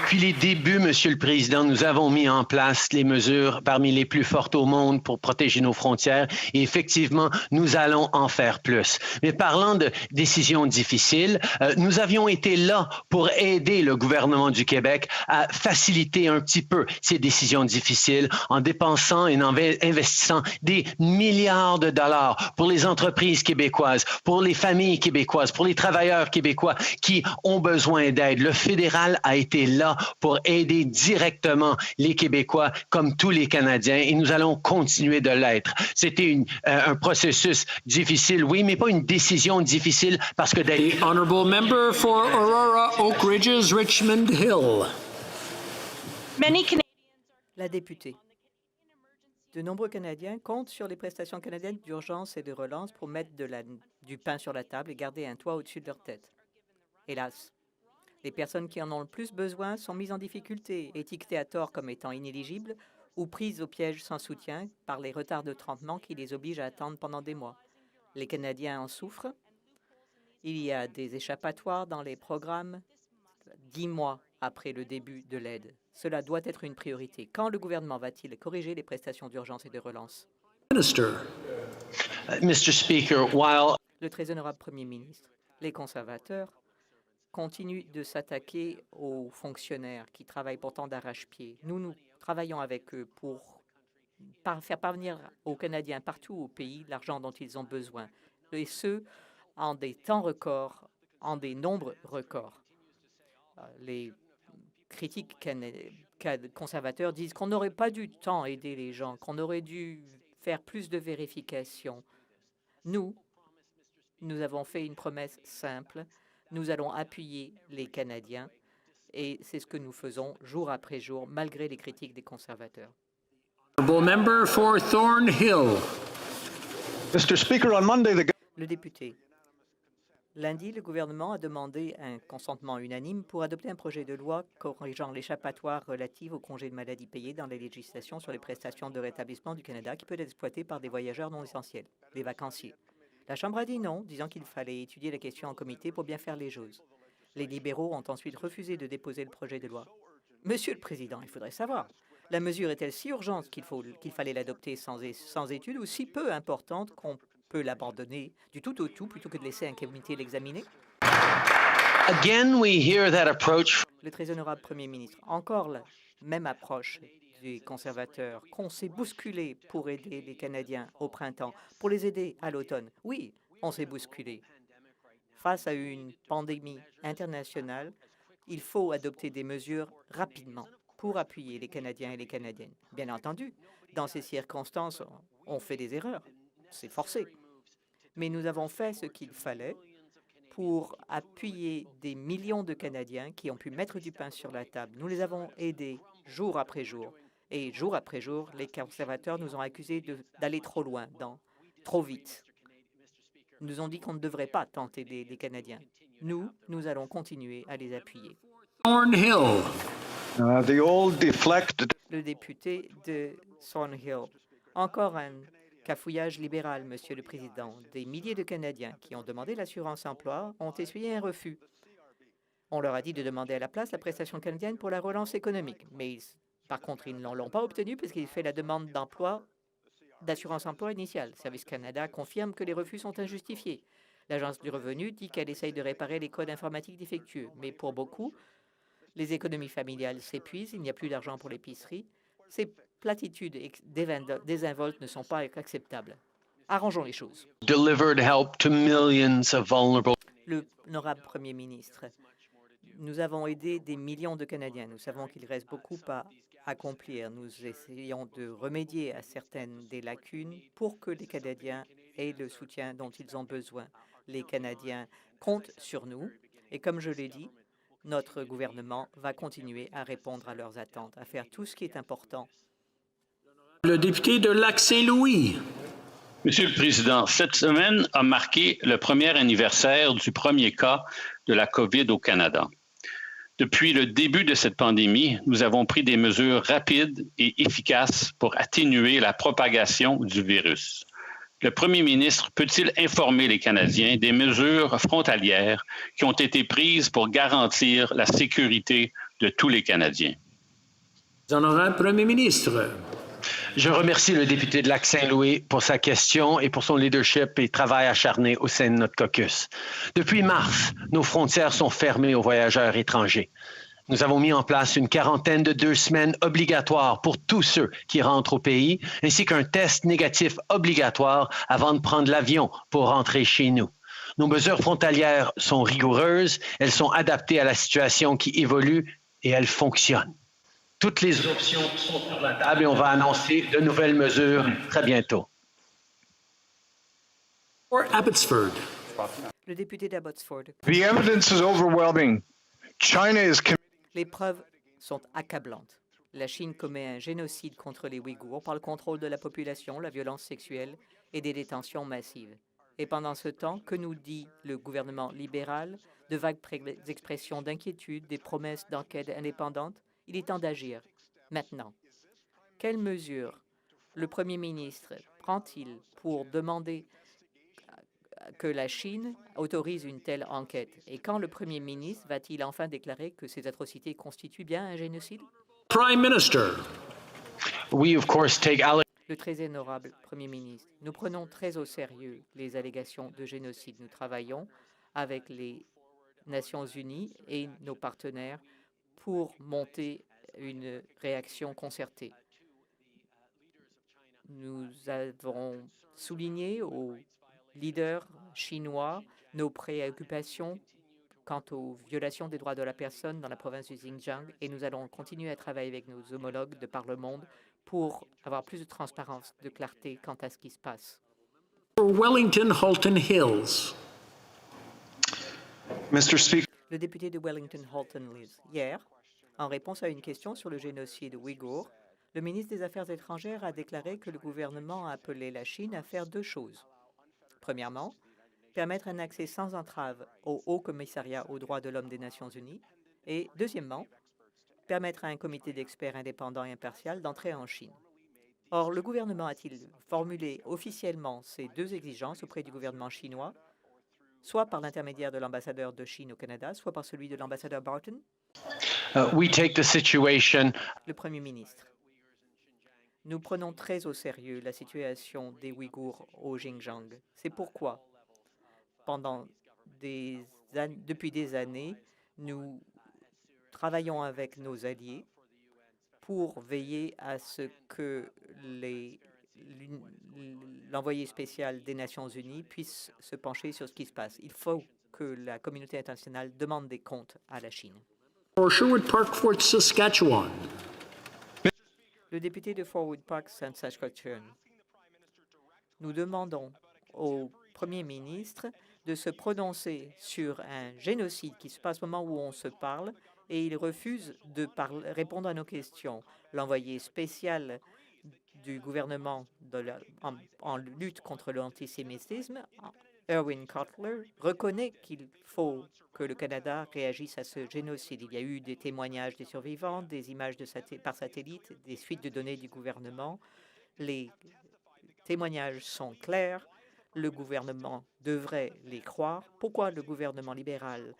Depuis les débuts, Monsieur le Président, nous avons mis en place les mesures parmi les plus fortes au monde pour protéger nos frontières et effectivement, nous allons en faire plus. Mais parlant de décisions difficiles, nous avions été là pour aider le gouvernement du Québec à faciliter un petit peu ces décisions difficiles en dépensant et en investissant des milliards de dollars pour les entreprises québécoises, pour les familles québécoises, pour les travailleurs québécois qui ont besoin d'aide. Le fédéral a été là pour aider directement les Québécois comme tous les Canadiens et nous allons continuer de l'être. C'était un processus difficile, oui, mais pas une décision difficile parce que The honourable member for Aurora, Oak Ridges, Richmond Hill. La députée. De nombreux Canadiens comptent sur les prestations canadiennes d'urgence et de relance pour mettre du pain sur la table et garder un toit au-dessus de leur tête. Hélas, les personnes qui en ont le plus besoin sont mises en difficulté, étiquetées à tort comme étant inéligibles ou prises au piège sans soutien par les retards de traitement qui les obligent à attendre pendant des mois. Les Canadiens en souffrent. Il y a des échappatoires dans les programmes 10 mois après le début de l'aide. Cela doit être une priorité. Quand le gouvernement va-t-il corriger les prestations d'urgence et de relance? Minister. Mr. Speaker, while Le très honorable Premier ministre, les conservateurs continuent de s'attaquer aux fonctionnaires qui travaillent pourtant d'arrache-pied. Nous travaillons avec eux pour faire parvenir aux Canadiens partout au pays l'argent dont ils ont besoin, et ce, en des temps records, en des nombres records. Les critiques conservateurs disent qu'on n'aurait pas dû tant aider les gens, qu'on aurait dû faire plus de vérifications. Nous avons fait une promesse simple. Nous allons appuyer les Canadiens et c'est ce que nous faisons jour après jour, malgré les critiques des conservateurs. Honourable member for Thornhill. Mr. Speaker, on Monday, Le député. Lundi, le gouvernement a demandé un consentement unanime pour adopter un projet de loi corrigeant l'échappatoire relative aux congés de maladie payés dans les législations sur les prestations de rétablissement du Canada qui peut être exploité par des voyageurs non essentiels, des vacanciers. La Chambre a dit non, disant qu'il fallait étudier la question en comité pour bien faire les choses. Les libéraux ont ensuite refusé de déposer le projet de loi. Monsieur le Président, il faudrait savoir, la mesure est-elle si urgente qu'il fallait l'adopter sans étude ou si peu importante qu'on peut l'abandonner du tout au tout plutôt que de laisser un comité l'examiner? again we hear that approach. Le très honorable Premier ministre, encore la même approche des conservateurs, qu'on s'est bousculé pour aider les Canadiens au printemps, pour les aider à l'automne. Oui, on s'est bousculé. Face à une pandémie internationale, il faut adopter des mesures rapidement pour appuyer les Canadiens et les Canadiennes. Bien entendu, dans ces circonstances, on fait des erreurs. C'est forcé. Mais nous avons fait ce qu'il fallait pour appuyer des millions de Canadiens qui ont pu mettre du pain sur la table. Nous les avons aidés jour après jour. Et jour après jour, les conservateurs nous ont accusés d'aller trop loin, trop vite. Ils nous ont dit qu'on ne devrait pas tant aider les Canadiens. Nous allons continuer à les appuyer. Thornhill. Le député de Thornhill. Encore un cafouillage libéral, Monsieur le Président. Des milliers de Canadiens qui ont demandé l'assurance-emploi ont essuyé un refus. On leur a dit de demander à la place la prestation canadienne pour la relance économique. Mais par contre, ils ne l'ont pas obtenu parce qu'il fait la demande d'assurance-emploi initiale. Service Canada confirme que les refus sont injustifiés. L'Agence du revenu dit qu'elle essaye de réparer les codes informatiques défectueux. Mais pour beaucoup, les économies familiales s'épuisent, il n'y a plus d'argent pour l'épicerie. Ces platitudes désinvoltes ne sont pas acceptables. Arrangeons les choses. Delivered help to millions of vulnerable. Le honorable Premier ministre, nous avons aidé des millions de Canadiens. Nous savons qu'il reste beaucoup à accomplir. Nous essayons de remédier à certaines des lacunes pour que les Canadiens aient le soutien dont ils ont besoin. Les Canadiens comptent sur nous et comme je l'ai dit, notre gouvernement va continuer à répondre à leurs attentes, à faire tout ce qui est important. Le député de Lac-Saint-Louis. Monsieur le Président, cette semaine a marqué le premier anniversaire du premier cas de la COVID au Canada. Depuis le début de cette pandémie, nous avons pris des mesures rapides et efficaces pour atténuer la propagation du virus. Le Premier ministre peut-il informer les Canadiens des mesures frontalières qui ont été prises pour garantir la sécurité de tous les Canadiens. Honorable Premier ministre. Je remercie le député de Lac-Saint-Louis pour sa question et pour son leadership et travail acharné au sein de notre caucus. Depuis mars, nos frontières sont fermées aux voyageurs étrangers. Nous avons mis en place une quarantaine de 2 semaines obligatoire pour tous ceux qui rentrent au pays, ainsi qu'un test négatif obligatoire avant de prendre l'avion pour rentrer chez nous. Nos mesures frontalières sont rigoureuses, elles sont adaptées à la situation qui évolue et elles fonctionnent. Toutes les options sont sur la table et on va annoncer de nouvelles mesures très bientôt. Abbotsford. Le député d'Abbotsford. The evidence is overwhelming. China is Les preuves sont accablantes. La Chine commet un génocide contre les Ouïghours par le contrôle de la population, la violence sexuelle et des détentions massives. Et pendant ce temps, que nous dit le gouvernement libéral? De vagues expressions d'inquiétude, des promesses d'enquête indépendante? Il est temps d'agir, maintenant. Quelles mesures le Premier ministre prend-il pour demander que la Chine autorise une telle enquête? Et quand le Premier ministre va-t-il enfin déclarer que ces atrocités constituent bien un génocide? Prime Minister. We, of course, take Le très honorable Premier ministre, nous prenons très au sérieux les allégations de génocide. Nous travaillons avec les Nations unies et nos partenaires pour monter une réaction concertée. Nous avons souligné aux leaders chinois nos préoccupations quant aux violations des droits de la personne dans la province du Xinjiang et nous allons continuer à travailler avec nos homologues de par le monde pour avoir plus de transparence, de clarté quant à ce qui se passe. Wellington Halton Hills. Mr. Speaker. Le député de Wellington Halton Hills. Hier, en réponse à une question sur le génocide ouïghour, le ministre des Affaires étrangères a déclaré que le gouvernement appelait la Chine à faire 2 choses. Premièrement, permettre un accès sans entrave au Haut Commissariat aux droits de l'homme des Nations unies et, deuxièmement, permettre à un comité d'experts indépendant et impartial d'entrer en Chine. Or, le gouvernement a-t-il formulé officiellement ces 2 exigences auprès du gouvernement chinois, soit par l'intermédiaire de l'ambassadeur de Chine au Canada, soit par celui de l'ambassadeur Barton? We take the situation. Le Premier ministre. Nous prenons très au sérieux la situation des Ouïghours au Xinjiang. C'est pourquoi, depuis des années, nous travaillons avec nos alliés pour veiller à ce que l'envoyé spécial des Nations unies puisse se pencher sur ce qui se passe. Il faut que la communauté internationale demande des comptes à la Chine. For Sherwood Park, Fort Saskatchewan. Le député de Forwood Park, Saskatchewan. Nous demandons au Premier ministre de se prononcer sur un génocide qui se passe au moment où on se parle et il refuse de répondre à nos questions. L'envoyé spécial du gouvernement en lutte contre l'antisémitisme, Erwin Cutler, reconnaît qu'il faut que le Canada réagisse à ce génocide. Il y a eu des témoignages des survivants, des images par satellite, des suites de données du gouvernement. Les témoignages sont clairs. Le gouvernement devrait les croire. Pourquoi le gouvernement libéral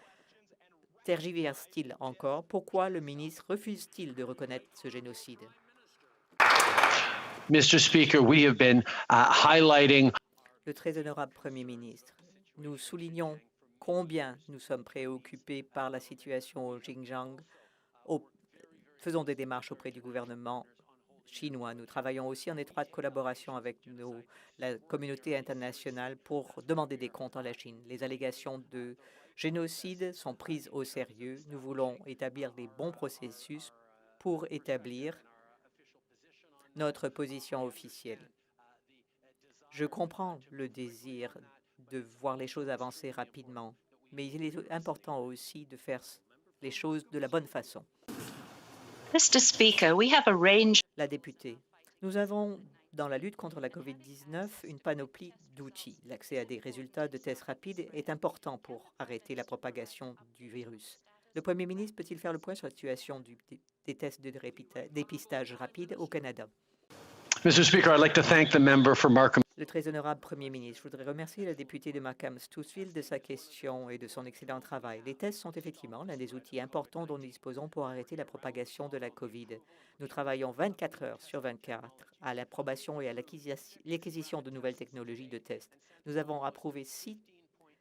tergiverse-t-il encore? Pourquoi le ministre refuse-t-il de reconnaître ce génocide? Mr. Speaker, we have been highlighting. Le très honorable Premier ministre, nous soulignons combien nous sommes préoccupés par la situation au Xinjiang. Faisons des démarches auprès du gouvernement chinois. Nous travaillons aussi en étroite collaboration avec la communauté internationale pour demander des comptes à la Chine. Les allégations de génocide sont prises au sérieux. Nous voulons établir des bons processus pour établir notre position officielle. Je comprends le désir de voir les choses avancer rapidement, mais il est important aussi de faire les choses de la bonne façon. Mr. Speaker, we have a range. La députée, nous avons dans la lutte contre la COVID-19 une panoplie d'outils. L'accès à des résultats de tests rapides est important pour arrêter la propagation du virus. Le Premier ministre peut-il faire le point sur la situation des tests de dépistage rapide au Canada? Mr. Speaker, I'd like to thank the member for Markham. Le très honorable Premier ministre, je voudrais remercier la députée de Markham-Stouffville de sa question et de son excellent travail. Les tests sont effectivement l'un des outils importants dont nous disposons pour arrêter la propagation de la COVID. Nous travaillons 24 heures sur 24 à l'approbation et à l'acquisition de nouvelles technologies de tests. Nous avons approuvé 6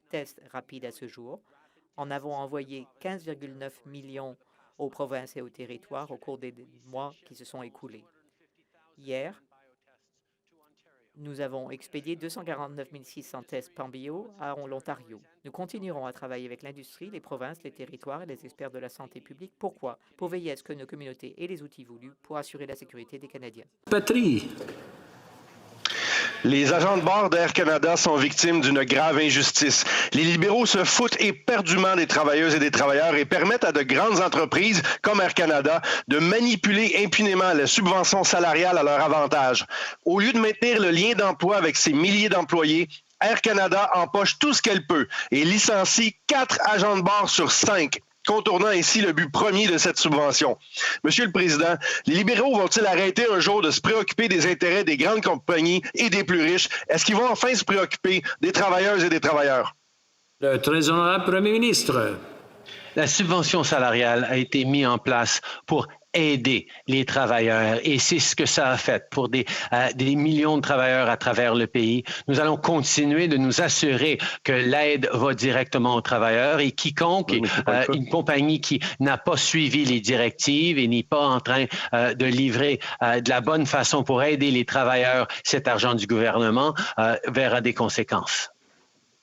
tests rapides à ce jour. En avons envoyé 15,9 millions aux provinces et aux territoires au cours des mois qui se sont écoulés. Hier, nous avons expédié 249 600 tests Panbio à l'Ontario. Nous continuerons à travailler avec l'industrie, les provinces, les territoires et les experts de la santé publique. Pourquoi? Pour veiller à ce que nos communautés aient les outils voulus pour assurer la sécurité des Canadiens. Patrie. Les agents de bord d'Air Canada sont victimes d'une grave injustice. Les libéraux se foutent éperdument des travailleuses et des travailleurs et permettent à de grandes entreprises comme Air Canada de manipuler impunément les subventions salariales à leur avantage. Au lieu de maintenir le lien d'emploi avec ses milliers d'employés, Air Canada empoche tout ce qu'elle peut et licencie 4 agents de bord sur 5. Contournant ainsi le but premier de cette subvention. Monsieur le Président, les libéraux vont-ils arrêter un jour de se préoccuper des intérêts des grandes compagnies et des plus riches? Est-ce qu'ils vont enfin se préoccuper des travailleuses et des travailleurs? Le très honorable Premier ministre. La subvention salariale a été mise en place pour aider les travailleurs et c'est ce que ça a fait pour des millions de travailleurs à travers le pays. Nous allons continuer de nous assurer que l'aide va directement aux travailleurs et quiconque, une compagnie qui n'a pas suivi les directives et n'est pas en train de livrer de la bonne façon pour aider les travailleurs cet argent du gouvernement verra des conséquences.